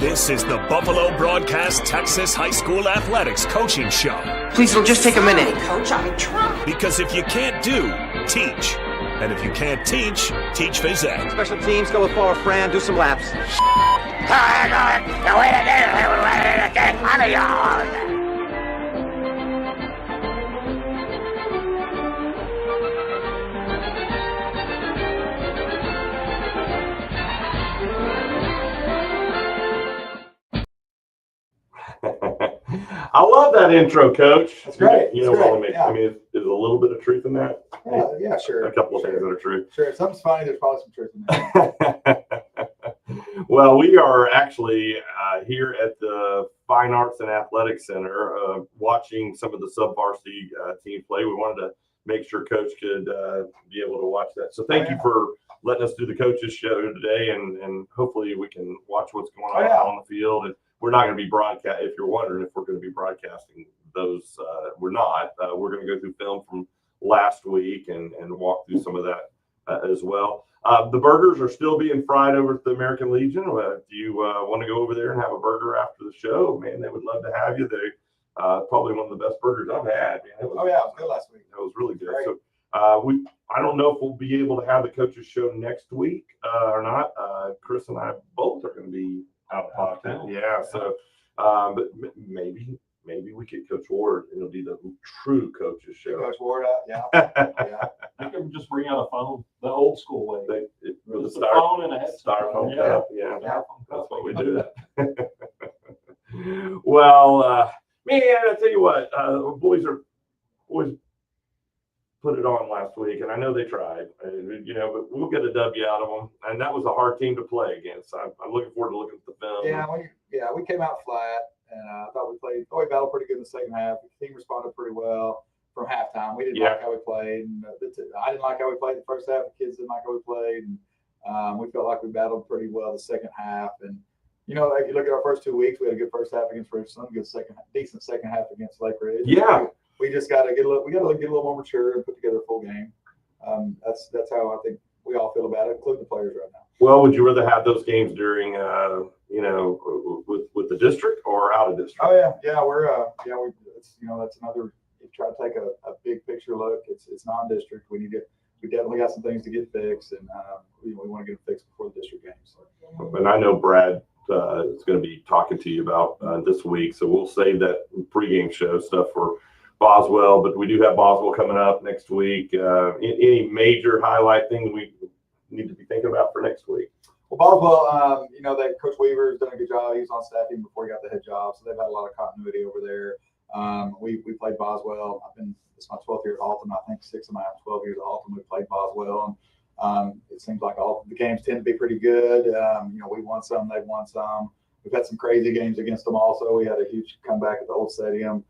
This is the Buffalo Broadcast Texas High School Athletics Coaching Show. Please, it'll just take a minute. Coach, I'm trying. Because if you can't do, teach. And if you can't teach phys ed. Special teams, go with forward, Fran, do some laps. I love that intro, Coach. That's great. You know, That's well, great. I mean, is a little bit of truth in that? Yeah, sure. A couple of things that are true. Sure. If something's funny, there's probably some truth in that. Well, we are actually here at the Fine Arts and Athletics Center watching some of the sub-varsity team play. We wanted to make sure Coach could be able to watch that. So thank you for letting us do the coaches show today, and hopefully we can watch what's going on on the field. And we're not going to be broadcast. If you're wondering if we're going to be broadcasting those, we're not. We're going to go through film from last week and walk through some of that as well. The burgers are still being fried over at the American Legion. Do you want to go over there and have a burger after the show? Man, they would love to have you. They probably one of the best burgers I've had. Man, it was good last week. It was really good. Great. So I don't know if we'll be able to have the coaches show next week or not. Chris and I both are going to be out of pocket. Yeah. So, but maybe we could Coach Ward. It'll be the true coaches show. Coach Ward, yeah. I can just bring out a phone the old school way. The phone and a headset. styrofoam cup. Yeah. That's what we do. That. Well, man, I tell you what, boys put it on last week, and I know they tried, but we'll get a W out of them. And that was a hard team to play against. I'm looking forward to looking at the film. We came out flat, and I thought we battled pretty good in the second half. The team responded pretty well from halftime. We didn't like how we played, and I didn't like how we played the first half. The kids didn't like how we played, and we felt like we battled pretty well the second half. And if you look at our first 2 weeks, we had a good first half against Richland, decent second half against Lake Ridge. Yeah. We just got to get a little more mature and put together a full game. That's how I think we all feel about it, including the players right now. Well, would you rather have those games during, with the district or out of district? Oh yeah. That's another. You try to take a big picture look. It's non-district. We definitely got some things to get fixed, and we want to get them fixed before the district games. And I know Brad is going to be talking to you about this week, so we'll save that pregame show stuff for Boswell. But we do have Boswell coming up next week. Any major highlight thing we need to be thinking about for next week? Well, Boswell, that Coach Weaver has done a good job. He was on staff even before he got the head job, so they've had a lot of continuity over there. We played Boswell. It's my 12th year at Alton. I think 6 of my 12 years at Alton we played Boswell, and it seems like all the games tend to be pretty good. We won some, they've won some. We've had some crazy games against them also. We had a huge comeback at the old stadium.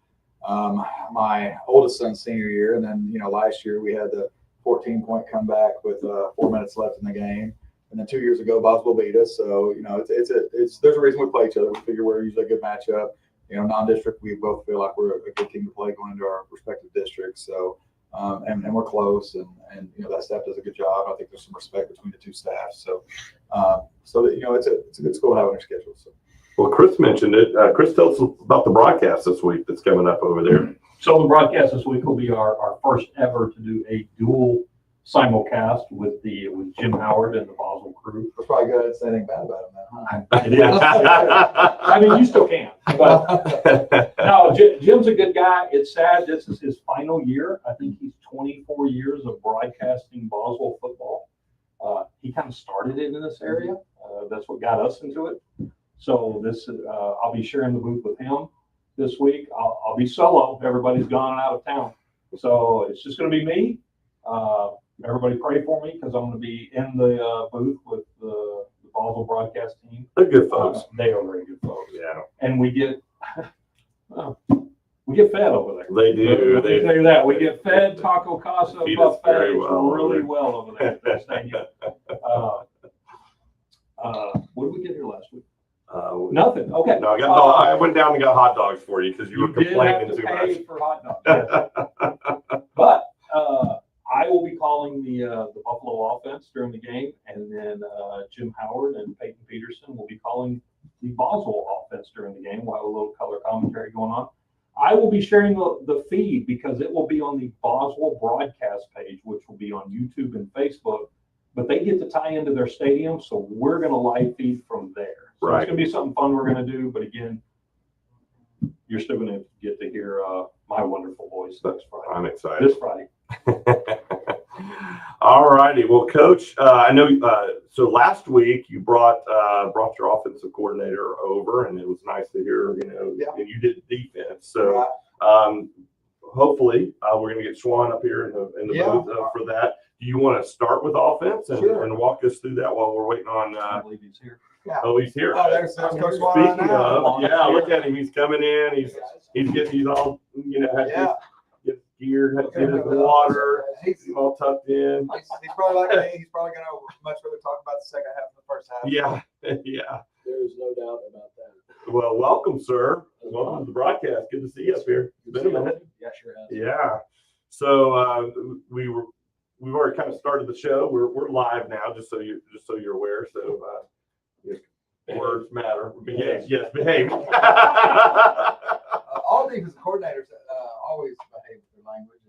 My oldest son's senior year, and then last year we had the 14-point comeback with 4 minutes left in the game. And then 2 years ago, Boswell beat us. So there's a reason we play each other. We figure we're usually a good matchup. Non-district, we both feel like we're a good team to play going into our respective districts. So, and we're close, and that staff does a good job. I think there's some respect between the two staffs. So, it's a good school to have on your schedule. So. Well, Chris mentioned it. Chris, tell us about the broadcast this week that's coming up over there. So the broadcast this week will be our first ever to do a dual simulcast with Jim Howard and the Boswell crew. It's probably good to say anything bad about him, It is. I mean, you still can. But no, Jim's a good guy. It's sad. This is his final year. I think he's 24 years of broadcasting Boswell football. He kind of started it in this area. That's what got us into it. So I'll be sharing the booth with him this week. I'll be solo. Everybody's gone and out of town. So it's just going to be me. Everybody pray for me because I'm going to be in the booth with the Boswell broadcast team. They're good folks. They are very good folks. Yeah. And we get fed over there. They do. They tell you that. We get fed Taco Casa buffet really well over there at the stadium. What did we get here last week? Nothing. Okay. No, I went down and got hot dogs for you because you were complaining too much. Pay for hot dogs. Yes. But I will be calling the Buffalo offense during the game, and then Jim Howard and Peyton Peterson will be calling the Boswell offense during the game. We'll have a little color commentary going on. I will be sharing the feed because it will be on the Boswell broadcast page, which will be on YouTube and Facebook. But they get to tie into their stadium, so we're going to live feed from there. So Right. It's going to be something fun we're going to do. But again, you're still going to get to hear my wonderful voice next Friday. I'm excited. This Friday. All righty. Well, Coach, I know. So last week you brought your offensive coordinator over, and it was nice to hear. Yeah. And you did defense. So hopefully we're going to get Schwan up here in the booth for that. Do you want to start with offense and walk us through that while we're waiting on? I believe he's here. Yeah. Oh, he's here. Oh, there's Coach Swan. Speaking of, look at him. He's coming in. He's all get geared, get his water. He's All tucked in. probably like me. He's probably going to much rather talk about the second half than the first half. Yeah. There is no doubt about that. Well, welcome, sir. Welcome to the broadcast. Good to see you up here. It's been a minute. Yeah, sure has. Yeah. So we've already kind of started the show. We're live now, just so you're aware. So words matter. Behave. Yes, behave. All defensive coordinators always behave with their language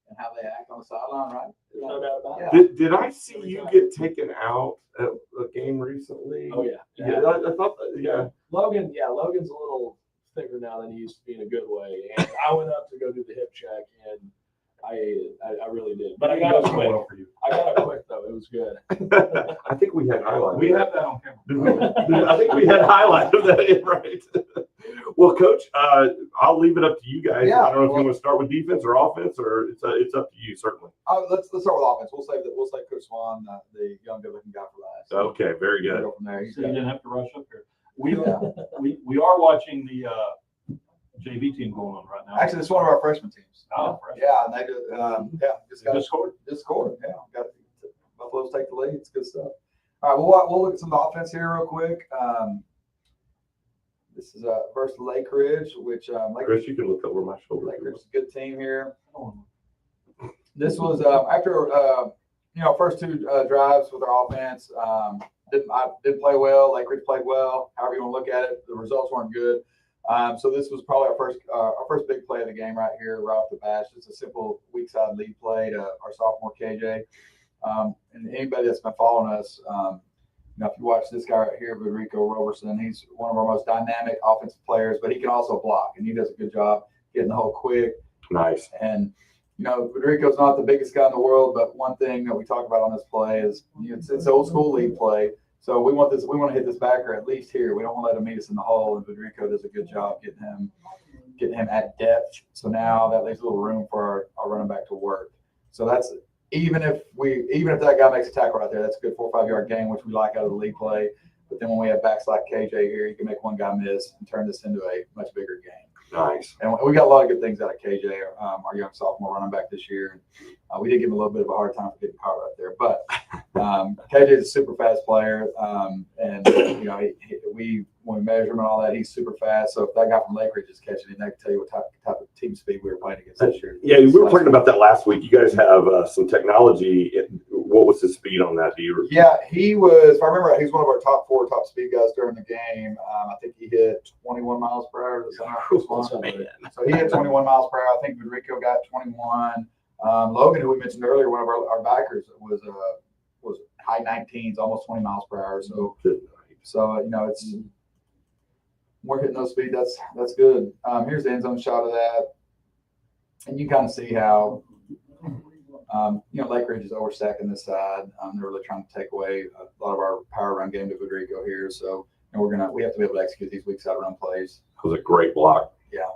and how they act on the sideline, right? There's no doubt about Yeah. it. Did I see you get taken out at a game recently? Oh, yeah. Yeah, I thought that, yeah. Logan's a little thicker now than he used to be in a good way. And I went up to go do the hip check, and I really did. But I got it quick. Well for you. I got it quick, though. It was good. I think we had highlights. We have that on camera. I think we had highlights of that, right? Well, Coach, I'll leave it up to you guys. Yeah, I don't know if well- you want to start with defense or offense, or it's up to you, certainly. Let's start with offense. We'll save Coach Swan, the young good-looking guy, for last. Okay, very We'll good. go from there. He's So you got- didn't have to rush up here. We Yeah. are watching the JV team going on right now. Actually, it's one of our freshman teams. Oh, fresh. Yeah, and they just They got just scored. just scored. Yeah, got Buffalo's take the lead. It's good stuff. All right, we'll look at some of the offense here real quick. This is versus Lake Ridge, which Lake Chris, you can look over my shoulder. Ridge is a good team here. This was after first two drives with our offense. Didn't play well. Lake Ridge played well. However you want to look at it, the results weren't good. So this was probably our first big play of the game right here, right off the bat. Just a simple weak side lead play to our sophomore KJ. And anybody that's been following us, if you watch this guy right here, Federico Roberson, he's one of our most dynamic offensive players, but he can also block, and he does a good job getting the hole quick. Nice. And Federico's not the biggest guy in the world, but one thing that we talk about on this play is it's old school lead play. So we want to hit this backer at least here. We don't want to let him meet us in the hole, and Federico does a good job getting him at depth. So now that leaves a little room for our running back to work. So that's even if that guy makes a tackle right there, that's a good 4 or 5 yard gain, which we like out of the lead play. But then when we have backs like KJ here, you can make one guy miss and turn this into a much bigger game. Nice. And we got a lot of good things out of KJ, our young sophomore running back this year. We did give him a little bit of a hard time for getting caught right there, but KJ is a super fast player, and when we measure him and all that, he's super fast. So if that guy from Lake Ridge is catching him, that can tell you what type of team speed we were playing against this year. Yeah, we were talking about that last week. You guys have some technology. What was his speed on that? Do you? Yeah, he was. If I remember, he's one of our top 4 top speed guys during the game. I think he hit 21 miles per hour. So he hit 21 miles per hour. I think Federico got 21. Logan, who we mentioned earlier, one of our backers, was high 19s, almost 20 miles per hour. So it's we're hitting those speed. That's good. Here's the end zone shot of that, and you kind of see how Lake Ridge is overstacking this side. They're really trying to take away a lot of our power run game to Federico here. So we have to be able to execute these weak side run plays. It was a great block. Yeah.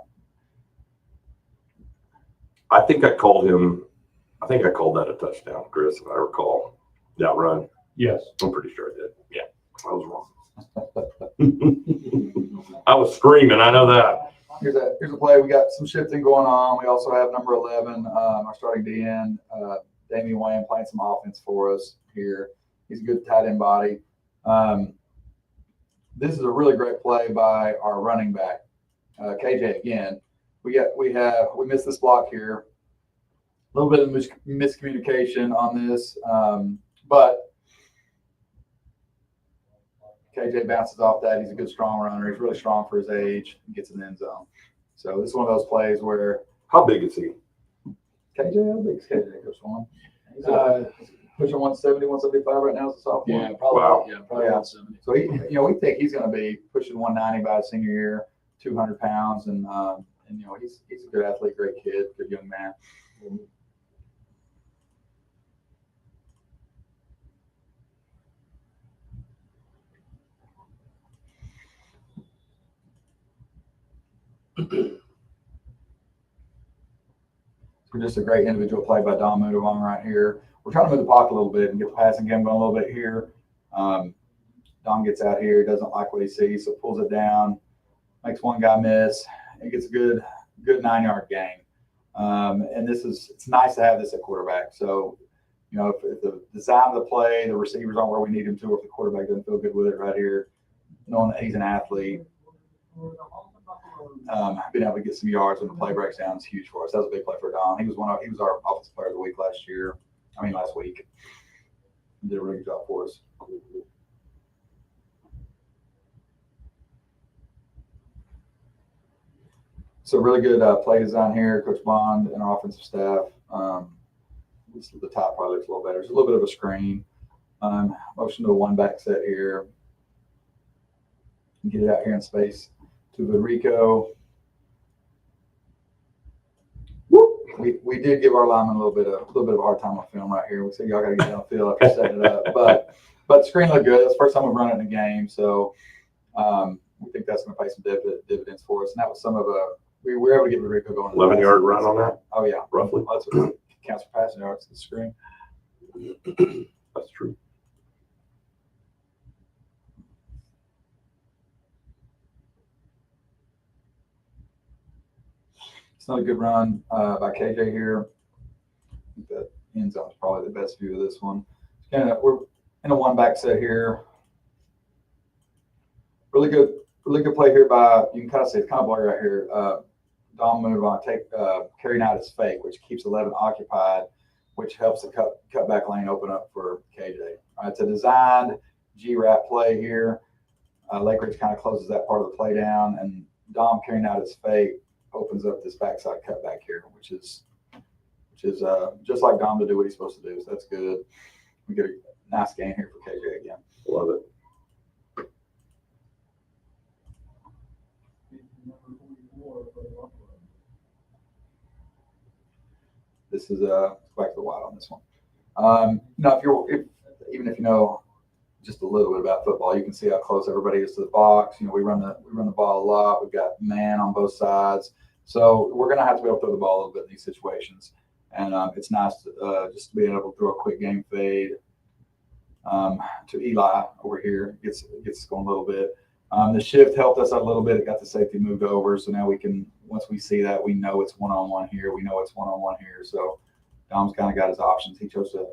I think I called that a touchdown, Chris, if I recall. That run. Yes. I'm pretty sure I did. Yeah, I was wrong. I was screaming. I know that. Here's a play. We got some shifting going on. We also have number 11, our starting DN, Damian Wayne, playing some offense for us here. He's a good tight end body. This is a really great play by our running back, KJ. Again, we missed this block here. A little bit of miscommunication on this, but KJ bounces off that. He's a good strong runner. He's really strong for his age. He gets in the end zone. So this is one of those plays where How big is he? KJ, how big is KJ? Goes one. He's Uh, pushing 170, 175 right now as a sophomore. Yeah, probably. Wow. Yeah, probably Yeah. 170. So we think he's going to be pushing 190 by his senior year, 200 pounds, and he's a good athlete, great kid, good young man. So just a great individual play by Dom Mudavong right here. We're trying to move the pocket a little bit and get the passing game going a little bit here. Dom gets out here, doesn't like what he sees, so pulls it down, makes one guy miss, and gets a good 9-yard gain. And it's nice to have this at quarterback. So, if the design of the play, the receivers aren't where we need them to, or if the quarterback doesn't feel good with it right here, knowing that he's an athlete, being able to get some yards when the play breaks down is huge for us. That was a big play for Don. He was our offensive player of the week last week. He did a really good job for us. So really good play design here, Coach Bond and our offensive staff. The top probably looks a little better. There's a little bit of a screen. Motion to a one-back set here. Get it out here in space to Vidrico. We did give our lineman a little bit of a hard time on film right here. We said y'all got to get downfield after setting it up, but the screen looked good. That's the first time we've run it in a game, so we think that's going to pay some dividends for us. And that was some of we were able to get Vidrico going. 11-yard run on that, Oh yeah, roughly. well, that's what counts for passing yards. The screen. That's true. It's not a good run by KJ here. I think that end zone is probably the best view of this one. We're in a one-back set here. Really good play here by, you can kind of see it's kind of blurry right here. Dom move on, carrying out his fake, which keeps 11 occupied, which helps the cutback lane open up for KJ. All right, it's a designed G-wrap play here. Lake Ridge kind of closes that part of the play down, and Dom carrying out his fake opens up this backside cutback here, which is just like Dom to do what he's supposed to do. So that's good. We get a nice gain here for KJ again. Love it. This is back to the wide on this one. Even if you know just a little bit about football, you can see how close everybody is to the box. We run the ball a lot. We've got man on both sides, so we're going to have to be able to throw the ball a little bit in these situations. And it's nice to just being able to throw a quick game fade to Eli over here. Gets us going a little bit. The shift helped us out a little bit. It got the safety moved over, so now we can. Once we see that, we know it's one-on-one here. We know it's one-on-one here. So Dom's kind of got his options. He chose to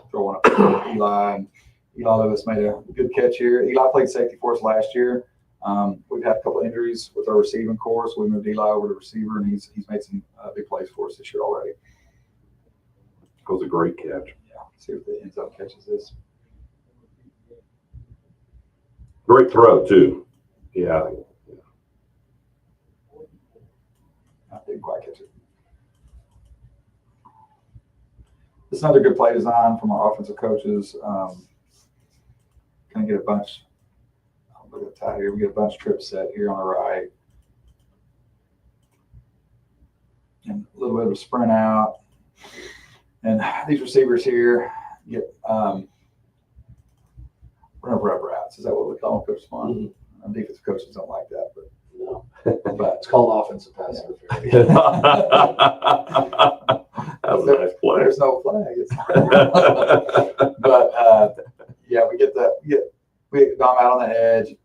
throw one up to Eli, and Eli Lewis made a good catch here. Eli played safety for us last year. We've had a couple of injuries with our receiving core, so we moved Eli over to receiver, and he's made some big plays for us this year already. That was a great catch. Yeah, see if the end zone catches this. Great throw too. Yeah. I didn't quite catch it. This is another good play design from our offensive coaches. Kind of get a bunch. Look at the tie here. We get a bunch trip set here on the right, and a little bit of a sprint out. And these receivers here get run over routes. Is that what we call them, Coach Swan? Defensive coaches don't like that, but No, but it's called offensive pass interference. That was a nice play. there's no flag. But yeah, we get Dom out on the edge.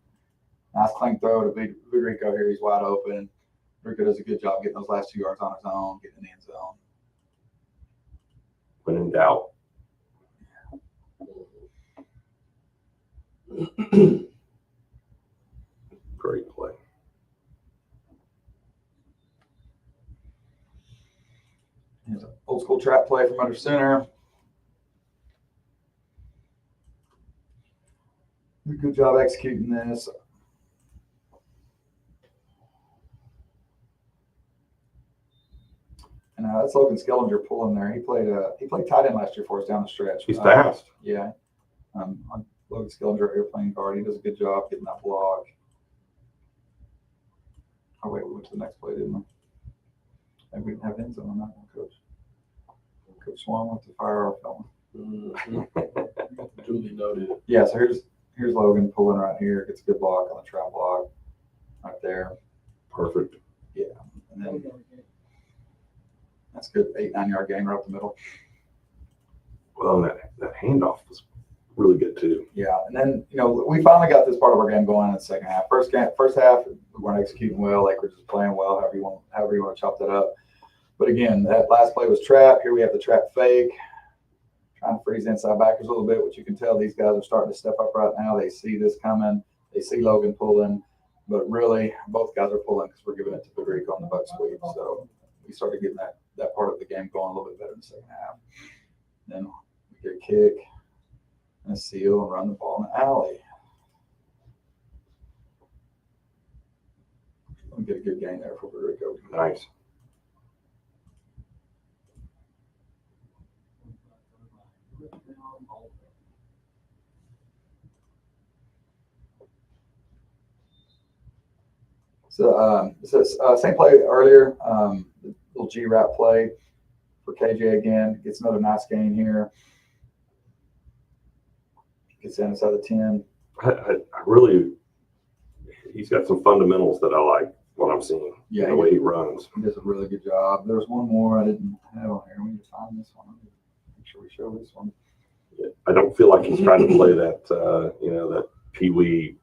Nice clean throw to Vidrico here. He's wide open. Vidrico does a good job getting those last 2 yards on his own, getting in the end zone. When in doubt. Great play. Here's an old school trap play from under center. did a good job executing this. And that's Logan Skellinger pulling there. He played tight end last year for us down the stretch. He's fast. Yeah. Logan Skellinger here playing guard. He does a good job getting that block. Oh wait, we went to the next play, didn't we? Maybe we didn't have end zone on that one, Coach. Coach Swan went to fire our film. Duly noted. Yeah, so here's Logan pulling right here. Gets a good block on the trap block right there. Perfect. And then that's good 8-9 yard gain right up the middle. Well, that handoff was really good too. Yeah, and then we finally got this part of our game going in the second half. First half we weren't executing well, like we're just playing well, however you want to chop that up. But again, that last play was trap. Here we have the trap fake, trying to freeze inside backers a little bit, which you can tell these guys are starting to step up right now. They see this coming. They see Logan pulling, but really both guys are pulling because we're giving it to Federico on the buck sweep. So we started getting that part of the game going a little bit better in the second half. Then we get a kick and a seal and run the ball in the alley. Let me get a good gain there for Federico. Nice. So same play earlier, little G-wrap play for KJ again. Gets another nice gain here. Gets inside the 10. I really, he's got some fundamentals that I like what I'm seeing. Yeah, the way he runs. He does a really good job. There's one more I didn't have on here. We need to find this one. Make sure we show this one. I don't feel like he's trying to play that, that peewee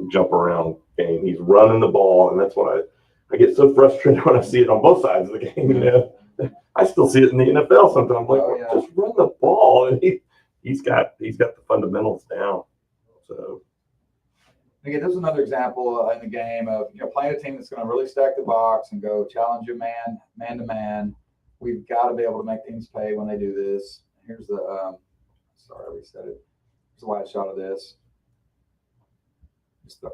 jump around game. He's running the ball, and that's what I get so frustrated when I see it on both sides of the game. I still see it in the NFL sometimes. I'm like, just run the ball, and he's got the fundamentals down. So again, this is another example in the game of playing a team that's going to really stack the box and go challenge you man to man. We've got to be able to make teams pay when they do this. Here's the sorry, I reset it. Here's a wide shot of this. Just put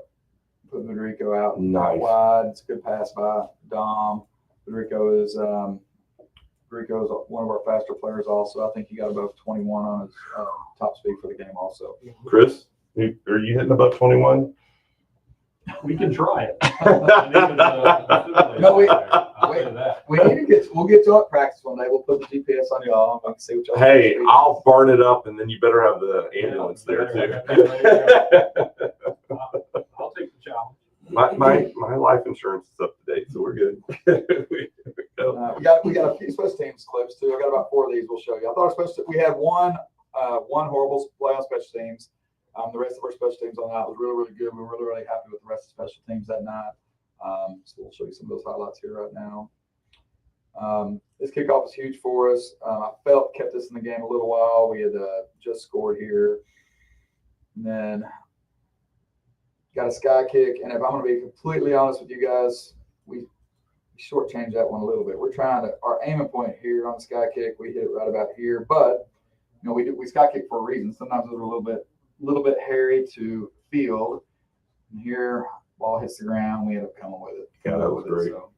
Federico out Nice. wide. It's a good pass by Dom. Federico is one of our faster players also. I think he got above 21 on his top speed for the game also. Chris, are you hitting above 21? We can try it. No, we'll get to it practice one day. We'll put the GPS on y'all and see what y'all Hey, think. I'll burn it up, and then you better have the ambulance there too. I'll take the challenge. My life insurance is up to date, so we're good. We got a few special teams clips too. I got about 4 of these. We'll show you. I thought we had one horrible play on special teams. The rest of our special teams on that was really, really good. We were really, really happy with the rest of the special teams that night. So we'll show you some of those highlights here right now. This kickoff was huge for us. I felt kept us in the game a little while. We had just scored here. And then got a sky kick. And if I'm going to be completely honest with you guys, we shortchanged that one a little bit. We're trying to, our aiming point here on the sky kick, we hit it right about here. But, we sky kick for a reason. Sometimes it's a little bit hairy to field. And here, ball hits the ground, we end up coming with it. Yeah, that was great. So,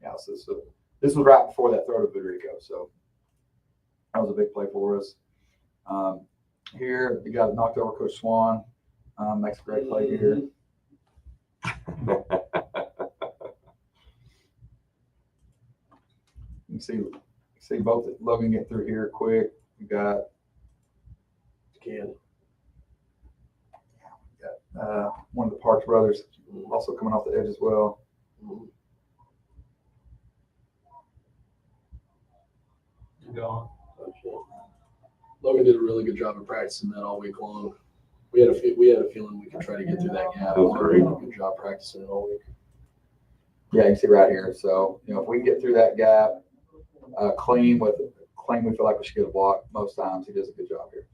yeah, so this was right before that throw to Federico. So that was a big play for us. Here, we got knocked over Coach Swan. Makes a great play here. You can see both Logan get through here quick. We got one of the Parks brothers also coming off the edge as well. Logan did a really good job of practicing that all week long. We had a feeling we could try to get through that gap. That was great. Good job practicing it all week. Yeah, you can see right here. So, if we can get through that gap clean, we feel like we should get a block most times. He does a good job here.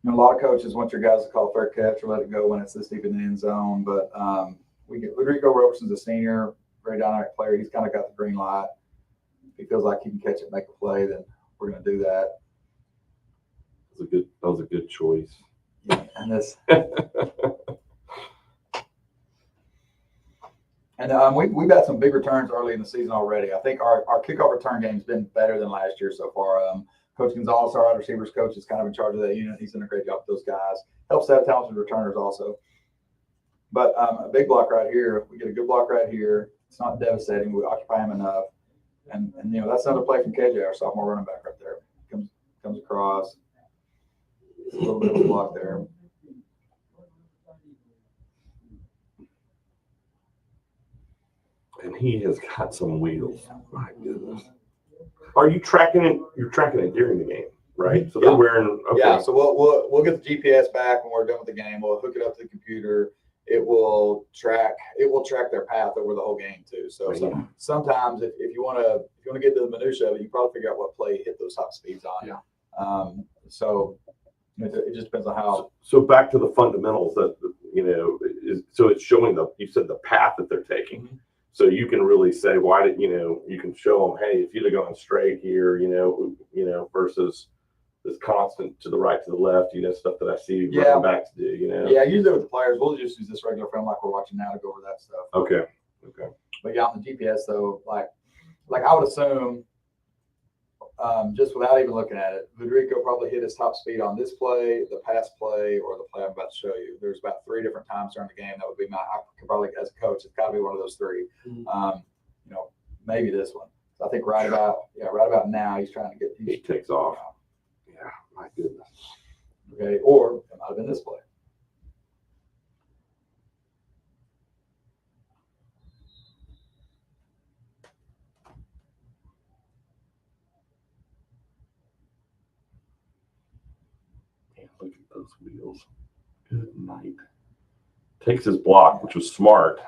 A lot of coaches want your guys to call fair catch or let it go when it's this deep in the end zone, but Federico Roberson's a senior, very dynamic player. He's kind of got the green light. If he feels like he can catch it, make a play, then we're going to do that. That was a good choice. Yeah, and this, and we've had some big returns early in the season already. I think our kickoff return game's been better than last year so far. Coach Gonzalez, our wide receivers coach, is kind of in charge of that unit. He's done a great job with those guys. Helps to have talented returners also. But a big block right here, we get a good block right here. It's not devastating. We occupy him enough. And that's another play from KJ, our sophomore running back right there. Comes across. A little bit of a block there. And he has got some wheels. My goodness. Are you tracking it? You're tracking it during the game, right? So they're wearing. Okay. Yeah. So we'll get the GPS back when we're done with the game. We'll hook it up to the computer. It will track their path over the whole game too. So sometimes if you want to get to the minutia of it, you probably figure out what play hit those top speeds on. Yeah. So it just depends on how. So back to the fundamentals that so it's showing you said the path that they're taking. Mm-hmm. So you can really say why did you can show them, hey, if you'd have gone straight here, versus this constant to the right, to the left, stuff that I see running backs do, Yeah, usually with the players, we'll just use this regular film like we're watching now to go over that stuff. Okay. But yeah, on the GPS though, like I would assume, just without even looking at it, Federico probably hit his top speed on this play, the pass play, or the play I'm about to show you. There's about 3 different times during the game that would be I could probably, as a coach, it's got to be one of those 3. Maybe this one. So I think right about now he's trying to get. He takes off. Yeah, my goodness. Okay, or it might have been this play. Look at those wheels. Good night. Takes his block, which was smart.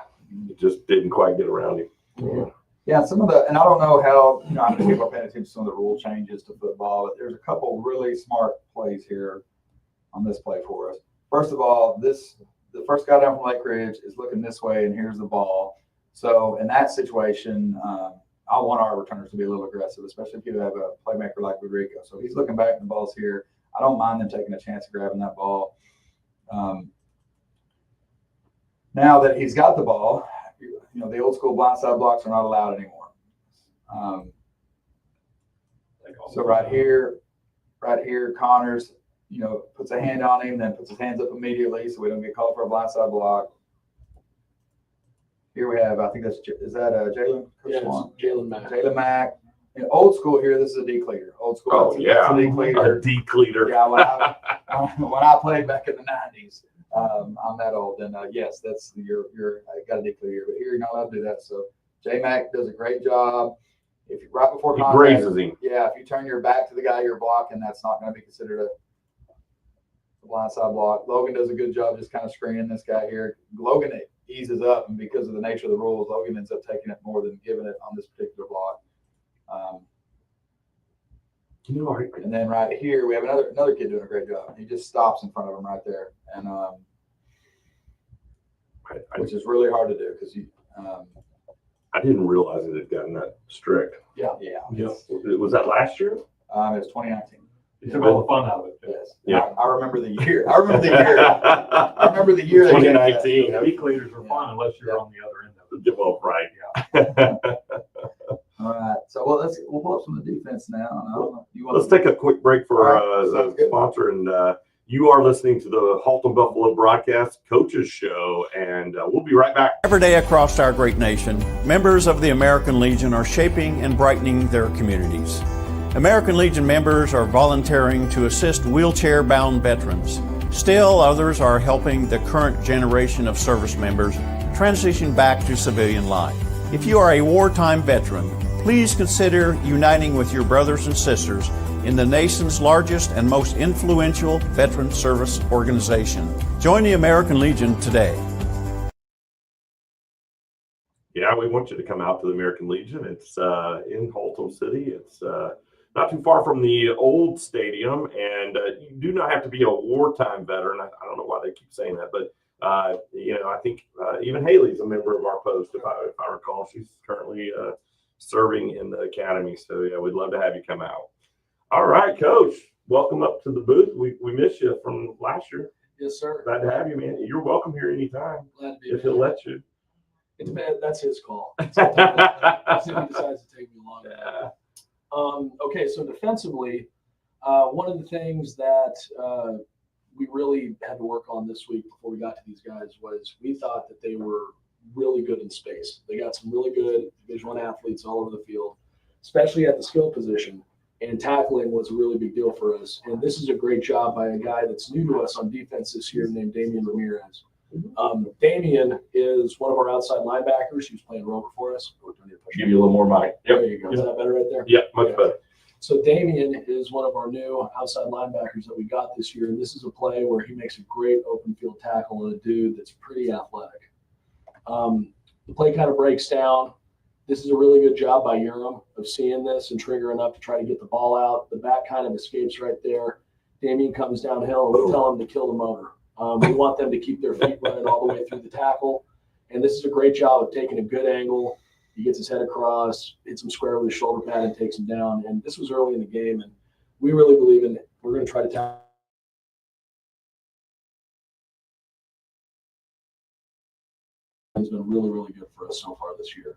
It just didn't quite get around him. Yeah, some of and I don't know how, how many people are paying attention to some of the rule changes to football, but there's a couple really smart plays here on this play for us. First of all, the first guy down from Lake Ridge is looking this way, and here's the ball. So in that situation, I want our returners to be a little aggressive, especially if you have a playmaker like Federico. So he's looking back, and the ball's here. I don't mind them taking a chance of grabbing that ball. Now that he's got the ball, the old school blindside blocks are not allowed anymore. So right here, Connors, puts a hand on him, then puts his hands up immediately so we don't get called for a blindside block. Here we have, I think is that Jalen? Yeah, Jalen Mack. Jalen Mack. Old school here, this is a decleater. Old school. Oh, yeah. A decleater. A decleater. Yeah, when I played back in the 90s, I'm that old. And yes, that's I got a decleater. But here you're not allowed to do that. So J Mac does a great job. If you right before contact, grazes him. Yeah, if you turn your back to the guy you're blocking, that's not going to be considered a blindside block. Logan does a good job just kind of screening this guy here. Logan eases up, and because of the nature of the rules, Logan ends up taking it more than giving it on this particular block. And then right here we have another kid doing a great job. He just stops in front of him right there, and which is really hard to do because I didn't realize it had gotten that strict. Yeah. Was that last year? It was 2019. You took all the fun out of it. Yes. Yeah. I remember the year. I remember the year. they changed that. 2019. Decleaters are fun unless you're on the other end of it. Well, right. All right. So we'll pull up some of the defense now. And I don't know, Let's take a quick break for Sounds the good. sponsor. And you are listening to the Halton Buffalo Broadcast Coaches Show. And we'll be right back. Every day across our great nation, members of the American Legion are shaping and brightening their communities. American Legion members are volunteering to assist wheelchair-bound veterans. Still, others are helping the current generation of service members transition back to civilian life. If you are a wartime veteran, please consider uniting with your brothers and sisters in the nation's largest and most influential veteran service organization. Join the American Legion today. Yeah, we want you to come out to the American Legion. It's in Haltom City. It's not too far from the old stadium, and you do not have to be a wartime veteran. I don't know why they keep saying that, but I think even Haley's a member of our post, if I recall. She's currently serving in the academy. So yeah, we'd love to have you come out. All right, Coach. Welcome up to the booth. We missed you from last year. Yes, sir. Glad to have you, man. You're welcome here anytime Glad to be if here. he'll let you. That's his call. That's if he decides to take me along. Yeah. Okay, so defensively, one of the things that we really had to work on this week before we got to these guys was we thought that they were really good in space. They got some really good Division I athletes all over the field, especially at the skill position. And tackling was a really big deal for us. And this is a great job by a guy that's new to us on defense this year named Damian Ramirez. Damian is one of our outside linebackers. He was playing rover for us. Give you a little more mic. There you go. Is that better right there? Yeah, much better. So Damian is one of our new outside linebackers that we got this year. And this is a play where he makes a great open field tackle on a dude that's pretty athletic. The play kind of breaks down. This is a really good job by Urim of seeing this and triggering up to try to get the ball out. The back kind of escapes right there. Damian comes downhill and we tell him to kill the motor. We want them to keep their feet running all the way through the tackle. And this is a great job of taking a good angle. He gets his head across, hits him square with his shoulder pad and takes him down. And this was early in the game. And we really believe in it. We're going to try to tackle. He's been really, really good for us so far this year.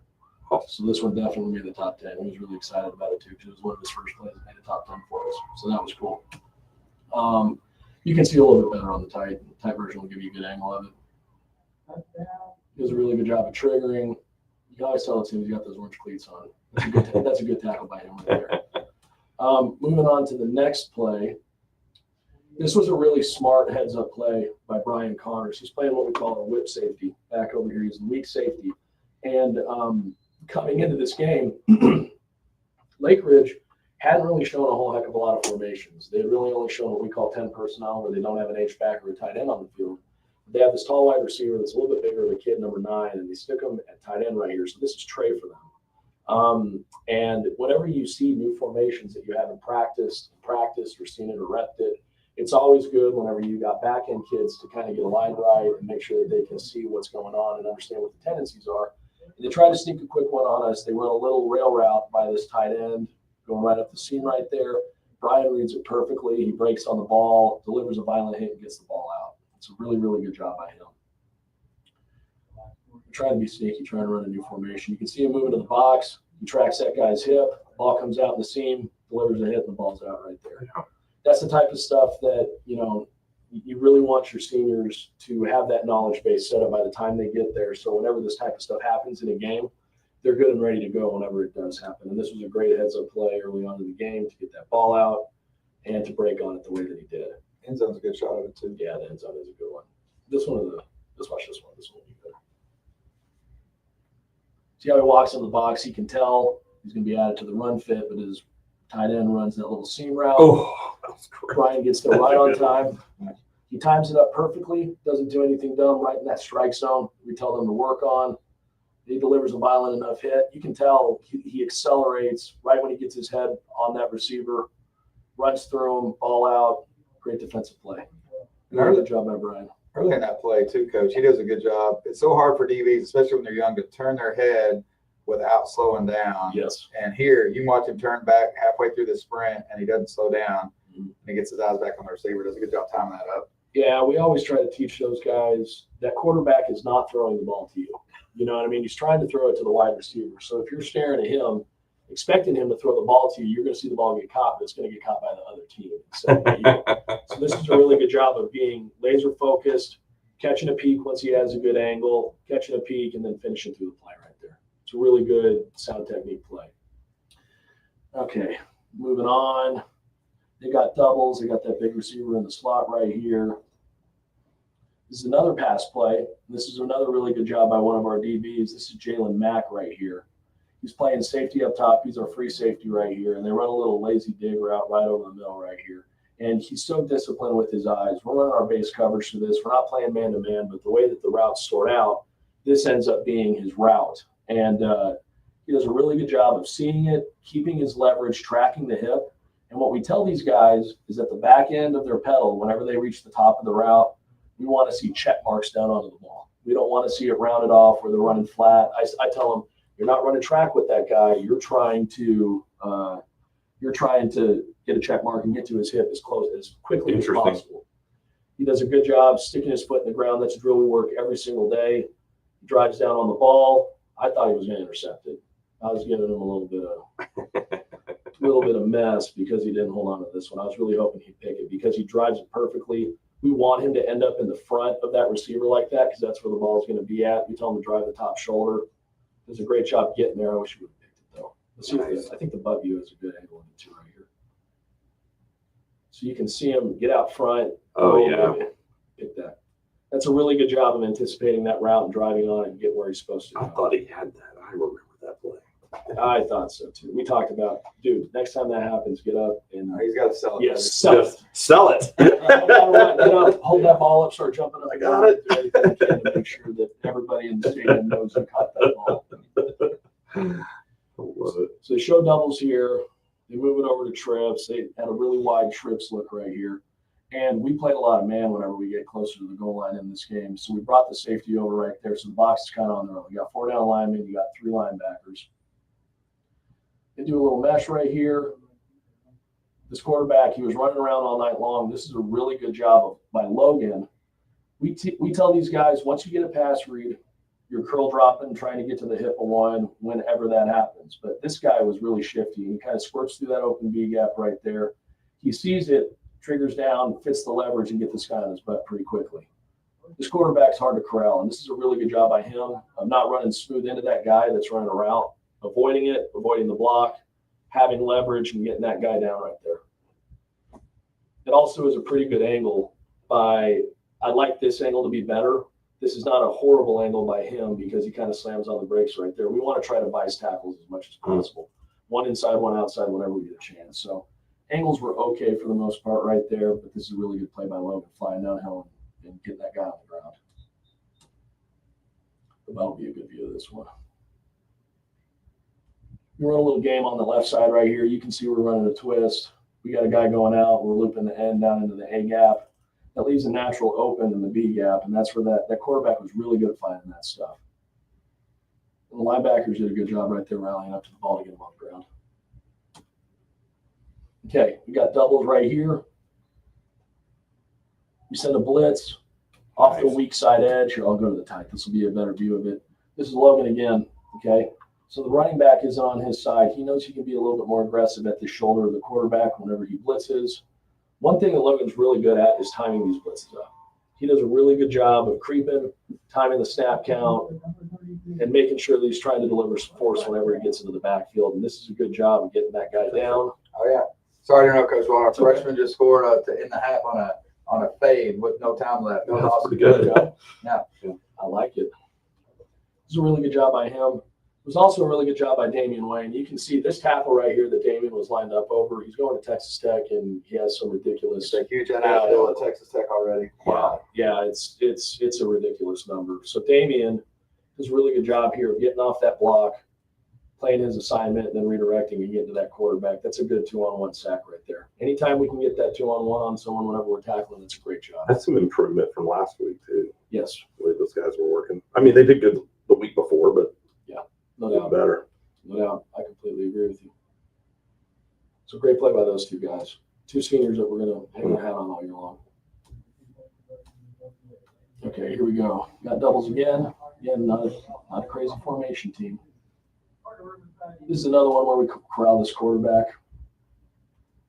So this one definitely made the top 10. He was really excited about it too because it was one of his first plays that made the top 10 for us. So that was cool. You can see a little bit better on the tight. The tight version will give you a good angle of it. He does a really good job of triggering. You can always tell it's him. He's got those orange cleats on. That's a good tackle by him right there. Moving on to the next play. This was a really smart heads-up play by Brian Connors. He's playing what we call a whip safety back over here. He's a weak safety. And coming into this game, Lake Ridge hadn't really shown a whole heck of a lot of formations. They had really only shown what we call 10 personnel, where they don't have an H-back or a tight end on the field. They have this tall wide receiver that's a little bit bigger than kid number 9, and they stick him at tight end right here. So this is Trey for them. And whenever you see new formations that you haven't practiced or seen it or repped it, it's always good whenever you got back end kids to kind of get a line right and make sure that they can see what's going on and understand what the tendencies are. And they try to sneak a quick one on us. They run a little rail route by this tight end, going right up the seam right there. Brian reads it perfectly. He breaks on the ball, delivers a violent hit, and gets the ball out. It's a really, really good job by him. We're trying to be sneaky, trying to run a new formation. You can see him moving to the box. He tracks that guy's hip. Ball comes out in the seam, delivers a hit, and the ball's out right there. That's the type of stuff that, you really want your seniors to have that knowledge base set up by the time they get there. So whenever this type of stuff happens in a game, they're good and ready to go whenever it does happen. And this was a great heads-up play early on in the game to get that ball out and to break on it the way that he did. End zone's a good shot of it too. Yeah, the end zone is a good one. Let's watch this one. This one will be good. See how he walks in the box? He can tell he's going to be added to the run fit, but his tight end runs that little seam route. Oh, that was great. Brian gets there right on time. He times it up perfectly, doesn't do anything dumb right in that strike zone we tell them to work on. He delivers a violent enough hit. You can tell he accelerates right when he gets his head on that receiver, runs through him, ball out. Great defensive play. Very good job by Brian. Early in that play too, Coach, he does a good job. It's so hard for DBs, especially when they're young, to turn their head without slowing down. Yes. And here, you can watch him turn back halfway through the sprint, and he doesn't slow down. And he gets his eyes back on the receiver. Does a good job timing that up. Yeah, we always try to teach those guys that quarterback is not throwing the ball to you. You know what I mean? He's trying to throw it to the wide receiver. So if you're staring at him, expecting him to throw the ball to you, you're going to see the ball get caught, but it's going to get caught by the other team. So this is a really good job of being laser focused, catching a peek once he has a good angle, catching a peek, and then finishing through the play right there. It's a really good sound technique play. Okay, moving on. They got doubles. They got that big receiver in the slot right here. This is another pass play. This is another really good job by one of our DBs. This is Jalen Mack right here. He's playing safety up top. He's our free safety right here. And they run a little lazy dig route right over the middle right here. And he's so disciplined with his eyes. We're running our base coverage through this. We're not playing man-to-man, but the way that the routes sort out, this ends up being his route. And he does a really good job of seeing it, keeping his leverage, tracking the hip. And what we tell these guys is at the back end of their pedal, whenever they reach the top of the route, We want to see check marks down onto the ball. We don't want to see it rounded off where they're running flat. I tell them, you're not running track with that guy. You're trying to get a check mark and get to his hip as quickly as possible. He does a good job sticking his foot in the ground. That's a drill we work every single day. He drives down on the ball. I thought he was going to intercept it. I was giving him a little bit of mess because he didn't hold on to this one. I was really hoping he'd pick it because he drives it perfectly. We want him to end up in the front of that receiver like that because that's where the ball is going to be at. We tell him to drive the top shoulder. Does a great job getting there. I wish he would have picked it though. Let's see if I think the butt view is a good angle in it too right here. So you can see him get out front. Oh, yeah. Pick that. That's a really good job of anticipating that route and driving on it and get where he's supposed to go. I thought he had that. I remember that play. I thought so too. We talked about, dude, next time that happens, get up and He's got to sell it. yes, sell it. Just sell it. Get up, hold that ball up, start jumping up. I got it. Do anything you can to make sure that everybody in the stadium knows you caught that ball. I love it. So they show doubles here. They move it over to trips. They had a really wide trips look right here. And we played a lot of man whenever we get closer to the goal line in this game. So we brought the safety over right there. So the box is kind of on their own. You got 4 down linemen. You got 3 linebackers. They do a little mesh right here. This quarterback, he was running around all night long. This is a really good job by Logan. We tell these guys, once you get a pass read, you're curl dropping, trying to get to the hip of one whenever that happens. But this guy was really shifty. He kind of squirts through that open B gap right there. He sees it, triggers down, fits the leverage, and get this guy on his butt pretty quickly. This quarterback's hard to corral, and this is a really good job by him of not running smooth into that guy that's running a route, avoiding it, avoiding the block, having leverage, and getting that guy down right there. It also is a pretty good angle by, I'd like this angle to be better. This is not a horrible angle by him because he kind of slams on the brakes right there. We want to try to vice tackles as much as possible. One inside, one outside, whenever we get a chance. So angles were okay for the most part right there, but this is a really good play by Logan, flying downhill and getting that guy on the ground. But that'll be a good view of this one. We run a little game on the left side right here. You can see we're running a twist. We got a guy going out. We're looping the end down into the A gap. That leaves a natural open in the B gap, and that's where that quarterback was really good at finding that stuff. And the linebackers did a good job right there rallying up to the ball to get him on the ground. Okay, we got doubles right here. We send a blitz off the weak side edge. Here, I'll go to the tight. This will be a better view of it. This is Logan again, okay? So the running back is on his side. He knows he can be a little bit more aggressive at the shoulder of the quarterback whenever he blitzes. One thing that Logan's really good at is timing these blitzes up. He does a really good job of creeping, timing the snap count, and making sure that he's trying to deliver force whenever he gets into the backfield. And this is a good job of getting that guy down. Oh yeah. Sorry to know, Coach. Well, our freshman just scored in the half on a fade with no time left. Yeah, that's pretty good. Yeah. I like it. This is a really good job by him. It was also a really good job by Damian Wayne. You can see this tackle right here that Damian was lined up over. He's going to Texas Tech, and he has some ridiculous. It's a huge NFL at Texas Tech already. Wow. Yeah, it's a ridiculous number. So Damian does a really good job here of getting off that block, playing his assignment, and then redirecting and getting to that quarterback. That's a good 2-on-1 sack right there. Anytime we can get that 2-on-1 on someone whenever we're tackling, that's a great job. That's some improvement from last week, too. Yes. The way those guys were working. I mean, they did good the week before, but No did doubt. better. No doubt. I completely agree with you. So great play by those two guys. 2 seniors that we're going to hang our hat on all year long. Okay, here we go. Got doubles again. Again, not a crazy formation team. This is another one where we corral this quarterback.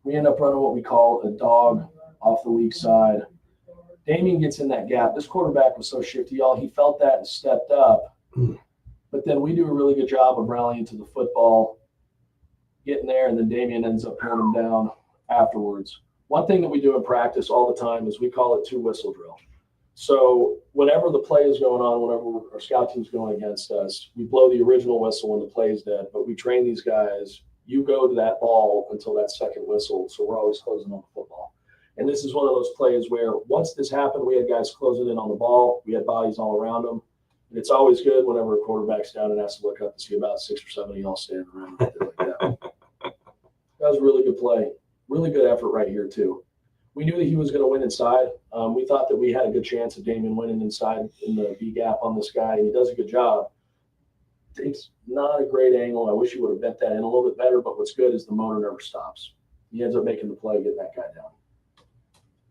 We end up running what we call a dog off the weak side. Damian gets in that gap. This quarterback was so shifty, y'all. He felt that and stepped up. But then we do a really good job of rallying to the football, getting there, and then Damian ends up pulling him down afterwards. One thing that we do in practice all the time is we call it 2-whistle drill. So whenever the play is going on, whenever our scout team's going against us, we blow the original whistle when the play is dead, but we train these guys, you go to that ball until that second whistle, so we're always closing on the football. And this is one of those plays where once this happened, we had guys closing in on the ball. We had bodies all around them. And it's always good whenever a quarterback's down and has to look up and see about 6 or 7 of y'all standing around right there like that. That was a really good play. Really good effort right here, too. We knew that he was going to win inside. We thought that we had a good chance of Damien winning inside in the B gap on this guy. He does a good job. It's not a great angle. I wish he would have bent that in a little bit better, but what's good is the motor never stops. He ends up making the play, getting that guy down.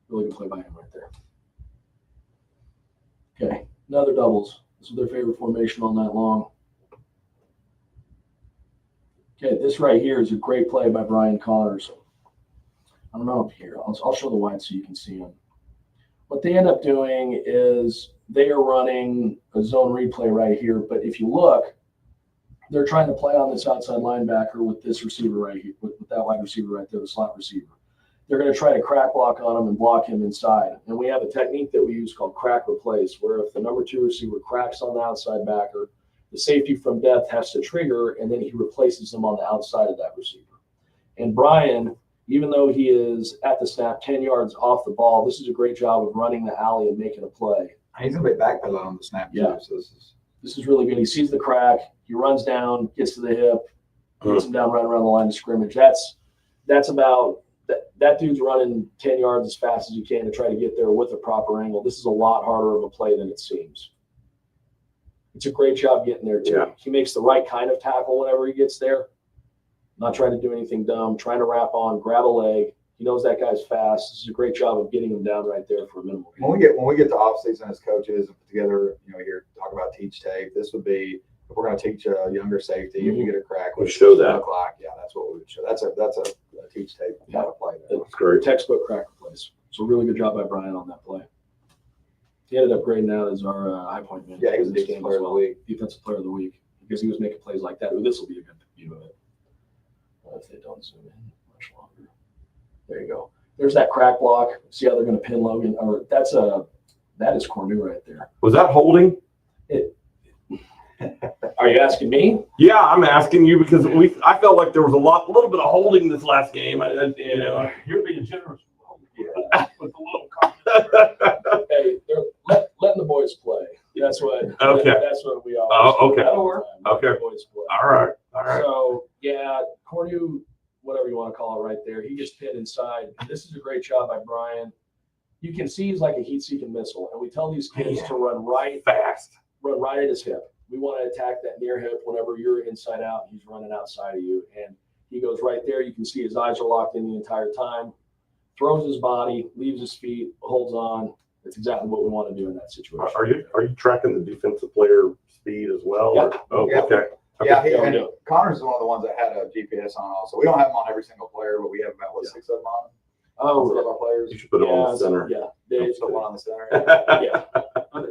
Really good play by him right there. Okay, another doubles. This is their favorite formation all night long. Okay, this right here is a great play by Brian Connors. I don't know up here. I'll show the wide so you can see him. What they end up doing is they are running a zone replay right here, but if you look, they're trying to play on this outside linebacker with this receiver right here, with that wide receiver right there, the slot receiver. They're going to try to crack block on him and block him inside. And we have a technique that we use called crack replace, where if the number 2 receiver cracks on the outside backer, the safety from depth has to trigger, and then he replaces him on the outside of that receiver. And Brian, even though he is at the snap 10 yards off the ball, this is a great job of running the alley and making a play. He's going to be backpedaling on the snap, Yeah. too. So This is really good. He sees the crack, he runs down, gets to the hip, gets him down right around the line of scrimmage. That's about that dude's running 10 yards as fast as you can to try to get there with a proper angle. This is a lot harder of a play than it seems. It's a great job getting there too. Yeah. He makes the right kind of tackle whenever he gets there. Not trying to do anything dumb, trying to wrap on, grab a leg. He knows that guy's fast. This is a great job of getting him down right there for a minimal. when we get to off season as coaches and put together, here talk about teach tape. This would be if we're going to teach a younger safety. If we get a crack, We show that. look like, that's what we would show. That's a teach tape how to play. That. That's great. Textbook cracker plays. So really good job by Brian on that play. He ended up grading out as our high point man. Yeah, he was in the this defensive game player as of the well. week. Defensive player of the week because he was making plays like that. Ooh, this will be a good view of it. If they don't zoom in much longer. There you go. There's that crack block. See how they're going to pin Logan? Or that is Cornu right there. Was that holding? Are you asking me? Yeah, I'm asking you because I felt like there was a little bit of holding this last game. You're being generous with a little Hey, they're letting the boys play. That's what. Okay. That's what we always. Oh, okay. That'll work. Okay. Let the boys play. All right. So yeah, Cornu, whatever you want to call it, right there. He gets pinned inside. And this is a great job by Brian. You can see he's like a heat-seeking missile, and we tell these kids to run right at his hip. We want to attack that near hip whenever you're inside out and he's running outside of you. And he goes right there. You can see his eyes are locked in the entire time. Throws his body, leaves his feet, holds on. That's exactly what we want to do in that situation. Are you tracking the defensive player speed as well? Yep. Oh, Yep. okay. Yeah, Yeah, we and do. Connors is one of the ones that had a GPS on also. We don't have them on every single player, but we have about 6 of them on. Some of our players. You should put it on the center. Yeah. They- Put one on the center. yeah.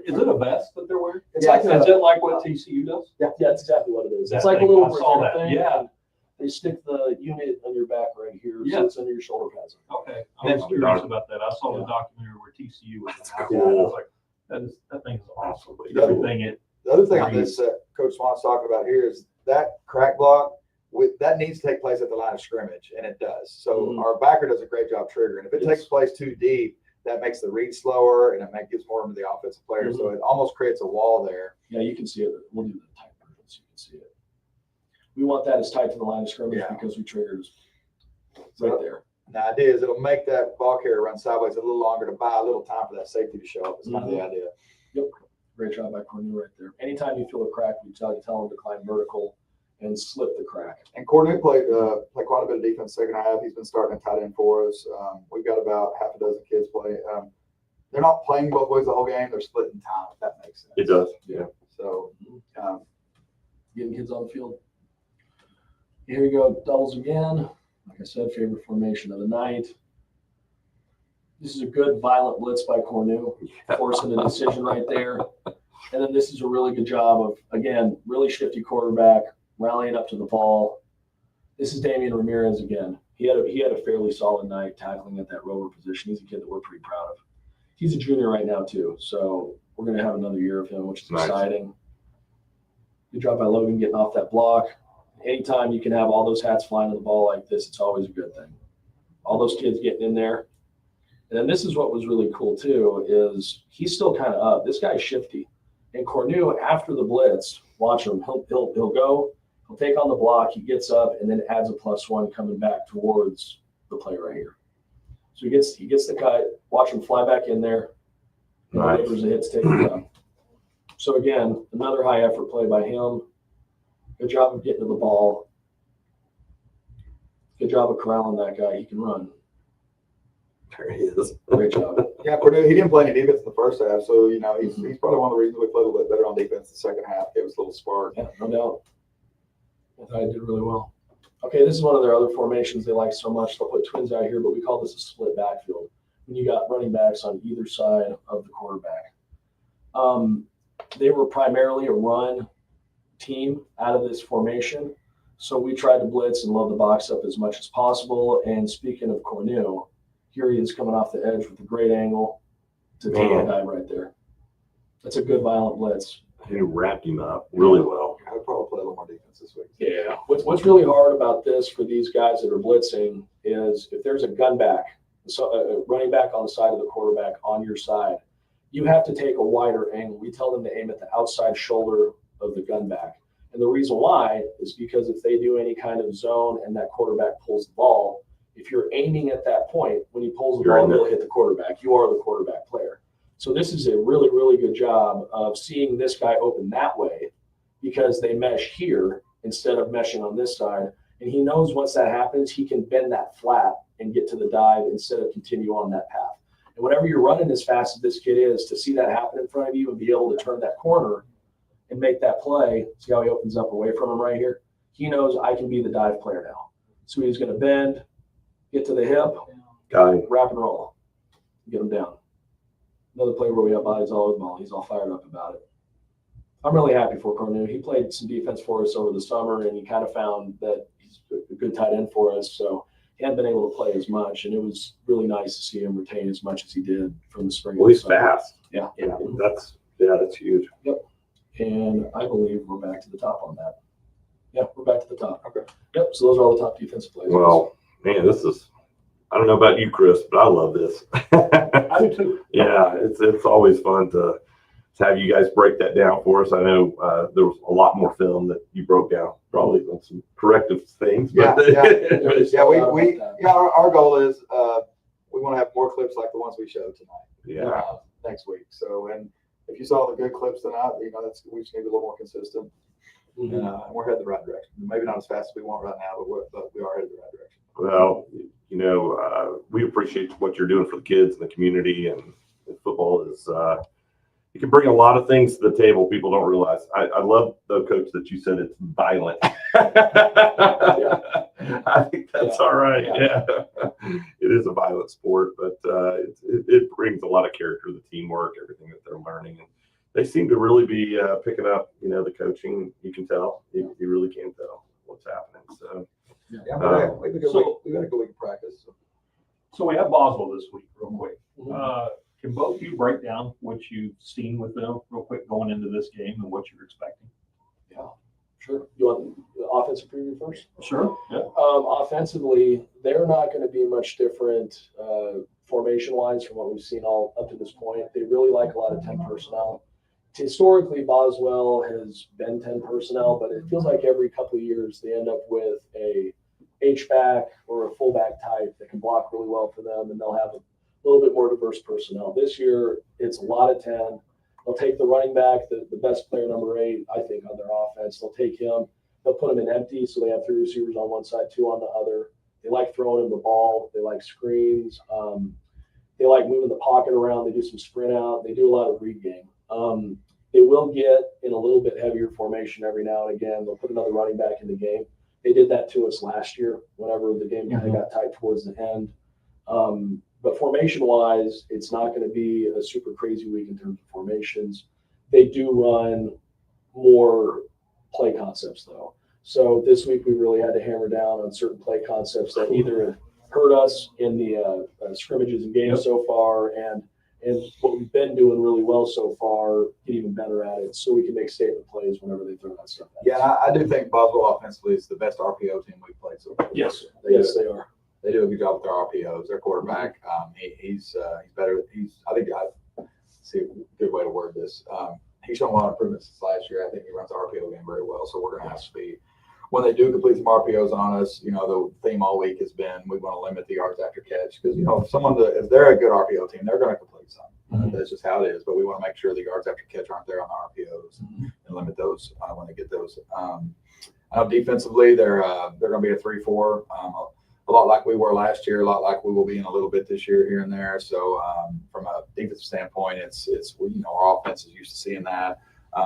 Is it a vest that they're wearing? It's like Is it like what TCU does? Yeah, that's exactly what it is. That It's like a thing, little I saw bracelet that, thing. yeah. They stick the unit on your back right here, Yeah. so it's under your shoulder pads. Okay, I was curious about that. I saw the documentary where TCU was. That's out. cool. I was like, that thing is awesome. Everything The other thing on this Coach Swan's talking about here is that crack block that needs to take place at the line of scrimmage, and it does. So our backer does a great job triggering. If it takes place too deep, that makes the read slower and it gives more room to the offensive player. So it almost creates a wall there. Yeah, you can see it. We'll do the tight version so you can see it. We want that as tight to the line of scrimmage because we triggered right there. The idea is it'll make that ball carrier run sideways a little longer to buy a little time for that safety to show up. It's kind of the idea. Yep. Great job by Cornu right there. Anytime you feel a crack, we tell them to climb vertical and slip the crack. And Cornu played quite a bit of defense second half. He's been starting to tight end for us. We've got about half a dozen kids play. They're not playing both ways the whole game. They're splitting time, if that makes sense. It does. Yeah. So Getting kids on the field. Here we go, doubles again. Like I said, favorite formation of the night. This is a good violent blitz by Cornu, forcing a decision right there. And then this is a really good job of, again, really shifty quarterback, rallying up to the ball. This is Damian Ramirez again. He had a fairly solid night tackling at that rover position. He's a kid that we're pretty proud of. He's a junior right now too, so we're going to have another year of him, which is exciting. Good job by Logan getting off that block. Anytime you can have all those hats flying to the ball like this, it's always a good thing. All those kids getting in there. And then this is what was really cool too, is he's still kind of up. This guy's shifty. And Cornu, after the blitz, watch him. He'll go, he'll take on the block, he gets up, and then adds a +1 coming back towards the play right here. So he gets the cut, watch him fly back in there. Nice. Delivers the hits, take it down. So again, another high effort play by him. Good job of getting to the ball. Good job of corralling that guy. He can run. There he is. Great job. Yeah, Cornell, he didn't play any defense in the first half, so, you know, he's probably one of the reasons we played a little bit better on defense the second half. Gave us a little spark. Yeah, no doubt. I thought I did really well. Okay, this is one of their other formations they like so much. They'll put twins out here, but we call this a split backfield. When you got running backs on either side of the quarterback. They were primarily a run team out of this formation. So we tried to blitz and load the box up as much as possible. And speaking of Cornu, here he is coming off the edge with a great angle to take a dive right there. That's a good violent blitz. He wrapped him up really well. I would probably play a little more defense this week. Yeah. What's really hard about this for these guys that are blitzing is if there's a gun back, so a running back on the side of the quarterback on your side, you have to take a wider angle. We tell them to aim at the outside shoulder of the gun back. And the reason why is because if they do any kind of zone and that quarterback pulls the ball, if you're aiming at that point, when he pulls the ball, he'll hit the quarterback. You are the quarterback player. So this is a really, really good job of seeing this guy open that way because they mesh here instead of meshing on this side. And he knows once that happens, he can bend that flat and get to the dive instead of continue on that path. And whenever you're running as fast as this kid is, to see that happen in front of you and be able to turn that corner and make that play, see how he opens up away from him right here? He knows I can be the dive player now. So he's going to bend, get to the hip, Got him. wrap and roll, get him down. Another play where we have bodies all over the ball. He's all fired up about it. I'm really happy for Cornu. He played some defense for us over the summer, and he kind of found that he's a good tight end for us. So he hadn't been able to play as much, and it was really nice to see him retain as much as he did from the spring. Well, he's fast. Yeah. That's huge. Yep. And I believe we're back to the top on that. Yeah, we're back to the top. Okay. Yep. So those are all the top defensive plays. Well, man, I don't know about you, Chris, but I love this. I do too. Yeah, it's always fun to have you guys break that down for us. I know there was a lot more film that you broke down, probably on some corrective things. Yeah, But yeah. Our goal is we want to have more clips like the ones we showed tonight. yeah. Next week. So, and if you saw the good clips tonight, you know we just need to be a little more consistent. Mhm. And we're heading the right direction. Maybe not as fast as we want right now, but we are headed the right direction. Well, we appreciate what you're doing for the kids and the community, and football is you can bring a lot of things to the table people don't realize. I love, though, Coach, that you said it's violent. I think that's all right. Yeah. It is a violent sport, but it brings a lot of character, the teamwork, everything that they're learning. And they seem to really be picking up, the coaching. You can tell. You really can tell what's happening. So. Yeah, but we've got a good week of practice. So we have Boswell this week, real quick. Mhm. Can both of you break down what you've seen with them real quick going into this game and what you're expecting? Yeah, sure. You want the offensive preview first? Sure. Yeah. Offensively, they're not going to be much different formation-wise from what we've seen all up to this point. They really like a lot of 10 personnel. Historically, Boswell has been 10 personnel, but it feels like every couple of years they end up with a H-back or a fullback type that can block really well for them, and they'll have a little bit more diverse personnel. This year, it's a lot of 10. They'll take the running back, the best player, number 8, I think, on their offense. They'll take him. They'll put him in empty, so they have 3 receivers on one side, 2 on the other. They like throwing him the ball. They like screens. They like moving the pocket around. They do some sprint out. They do a lot of read game. They will get in a little bit heavier formation every now and again. They'll put another running back in the game. They did that to us last year whenever the game kind of got tight towards the end. But formation-wise, it's not going to be a super crazy week in terms of formations. They do run more play concepts, though. So this week we really had to hammer down on certain play concepts that either hurt us in the scrimmages and games so far, and what we've been doing really well so far, get even better at it, so we can make statement plays whenever they throw that stuff at us. Yeah, I do think Boswell offensively is the best RPO team we've played so far. Yes, yes, they are. They do a good job with their RPOs. Their quarterback, he's better. I think I see a good way to word this. He's shown a lot of improvements since last year. I think he runs the RPO game very well. So we're going to have to be when they do complete some RPOs on us, the theme all week has been we want to limit the yards after catch because if they're a good RPO team, they're going to complete some. That's just how it is. But we want to make sure the yards after catch aren't there on the RPOs and limit those when they get those. I know defensively they're going to be a 3-4, a lot like we were last year, a lot like we will be in a little bit this year here and there. So from a defensive standpoint, it's our offense is used to seeing that.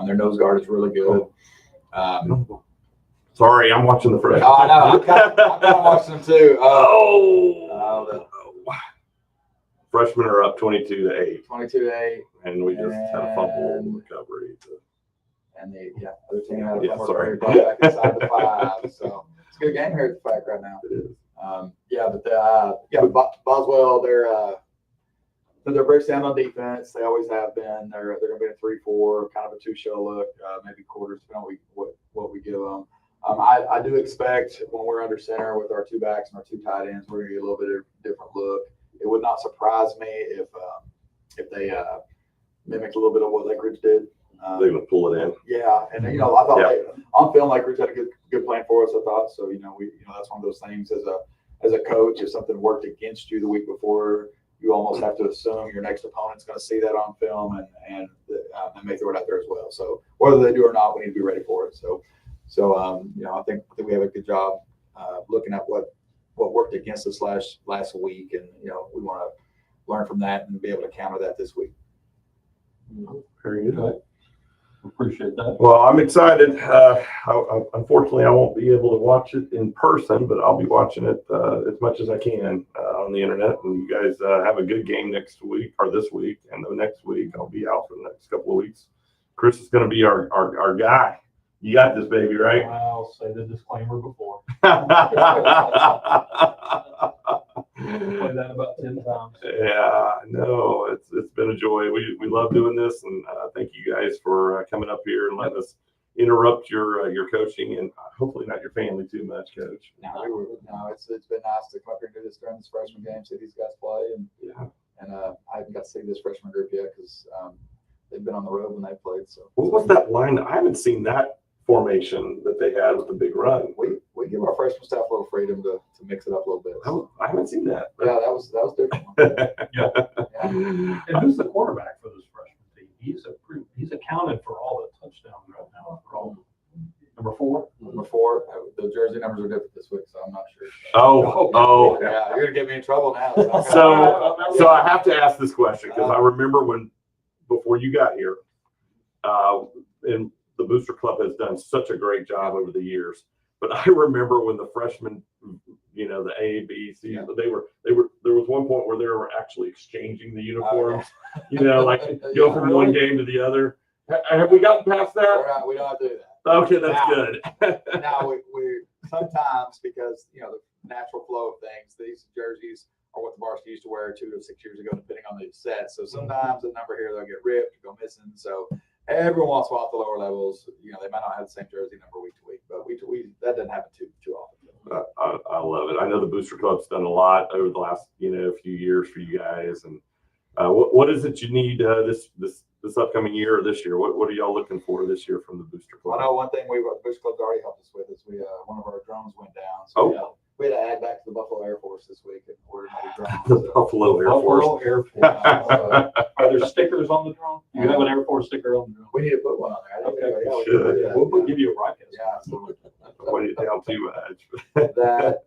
Their nose guard is really good. Sorry, I'm watching the freshman. I know. I'm kind of watching them too. Freshmen are up 22-8. 22-8. And we just had a fumble recovery. And the other team had a fumble sorry. recovery back inside the 5. So it's a good game here at the FAC right now. It is. Boswell, they're very sound on defense. They always have been. They're going to be a 3-4, kind of a 2-show look, maybe quarters, depending on what we give them. I do expect when we're under center with our 2 backs and our 2 tight ends, we're going to get a little bit of a different look. It would not surprise me if they mimicked a little bit of what Lake Ridge did. They're going to pull it in. Yeah, and I thought on film Lake Ridge had a good plan for us. I thought so. That's one of those things as a coach. If something worked against you the week before, you almost have to assume your next opponent's going to see that on film and they may throw it out there as well. So whether they do or not, we need to be ready for it. So I think we have a good job looking at what worked against us last week, and we want to learn from that and be able to counter that this week. Very good. Okay. Appreciate that. Well, I'm excited. Unfortunately, I won't be able to watch it in person, but I'll be watching it as much as I can on the internet. And you guys have a good game next week or this week, and the next week I'll be out for the next couple of weeks. Chris is going to be our guy. You got this, baby, right? I'll say the disclaimer before. Play that about 10 times. Yeah, no, it's been a joy. We love doing this, and thank you guys for coming up here and letting us interrupt your coaching, and hopefully not your family too much, Coach. It's been nice to come up here and do this during this freshman game, see these guys play, and I haven't got to see this freshman group yet because they've been on the road when they played. So what was that line? I haven't seen that formation that they had with the big run. We give our freshman staff a little freedom to mix it up a little bit. I haven't seen that. Yeah, that was different. And who's the quarterback for this freshman team? He's accounted for all the touchdowns right now. Number 4? Number 4. The jersey numbers are different this week, so I'm not sure. Oh. Yeah, you're gonna get me in trouble now. So I have to ask this question because I remember before you got here, and the Booster Club has done such a great job over the years. But I remember when the freshmen, the A, B, C, there was one point where they were actually exchanging the uniforms, go from one game to the other. Have we gotten past that? We don't have to do that. Okay, that's good. Now we sometimes, because the natural flow of things, these jerseys are what the varsity used to wear 2 to 6 years ago, depending on the set. So sometimes the number here they'll get ripped, go missing. So every once in a while at the lower levels, they might not have the same jersey number week to week, but we that doesn't happen too often. I love it. I know the Booster Club's done a lot over the last few years for you guys. And what is it you need this upcoming year or this year? What are y'all looking for this year from the Booster Club? I know one thing the Booster Club's already helped us with is one of our drones went down. So we had to add back to the Buffalo Air Force this week and order another drone. The Buffalo Air Force. Are there stickers on the drone? You have an Air Force sticker on the drone? We need to put one on there. Okay, we'll give you a broadcast. Yeah, absolutely. What do you down too much? That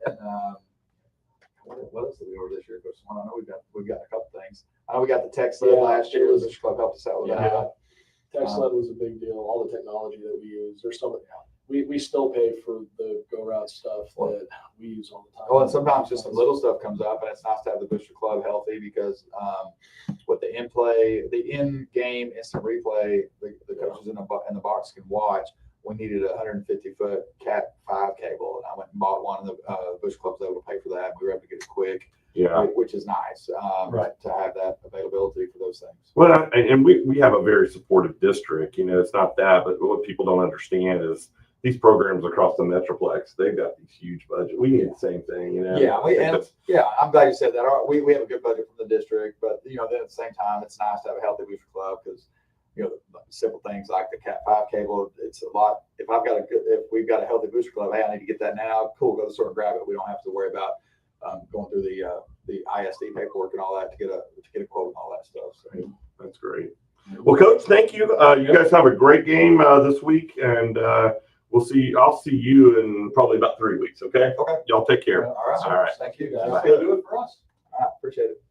and what else did we order this year? I know we've got a couple things. I know we got the tech sled last year. The Booster Club helped us out with that. Tech sled was a big deal. All the technology that we use. There's some. We still pay for the go route stuff that we use all the time. Well, and sometimes just some little stuff comes up, and it's nice to have the Booster Club healthy because with the in-game instant replay, the coaches in the box can watch. We needed a 150-foot Cat 5 cable, and I went and bought one, and the Booster Club was able to pay for that. We were able to get it quick, which is nice to have that availability for those things. Well, and we have a very supportive district. It's not that, but what people don't understand is these programs across the Metroplex, they've got these huge budgets. We need the same thing, I'm glad you said that. We have a good budget from the district, but then at the same time, it's nice to have a healthy Booster Club because you know, the simple things like the Cat 5 cable. It's a lot. If we've got a healthy booster club, hey, I need to get that now. Cool, go to the store and grab it. We don't have to worry about going through the ISD paperwork and all that to get a quote and all that stuff. So. That's great. Well, Coach, thank you. You guys have a great game this week, and we'll see. I'll see you in probably about 3 weeks. Okay. Okay. Y'all take care. All right. All right. Thank you, That's guys. gonna do it for us. All right. Appreciate it.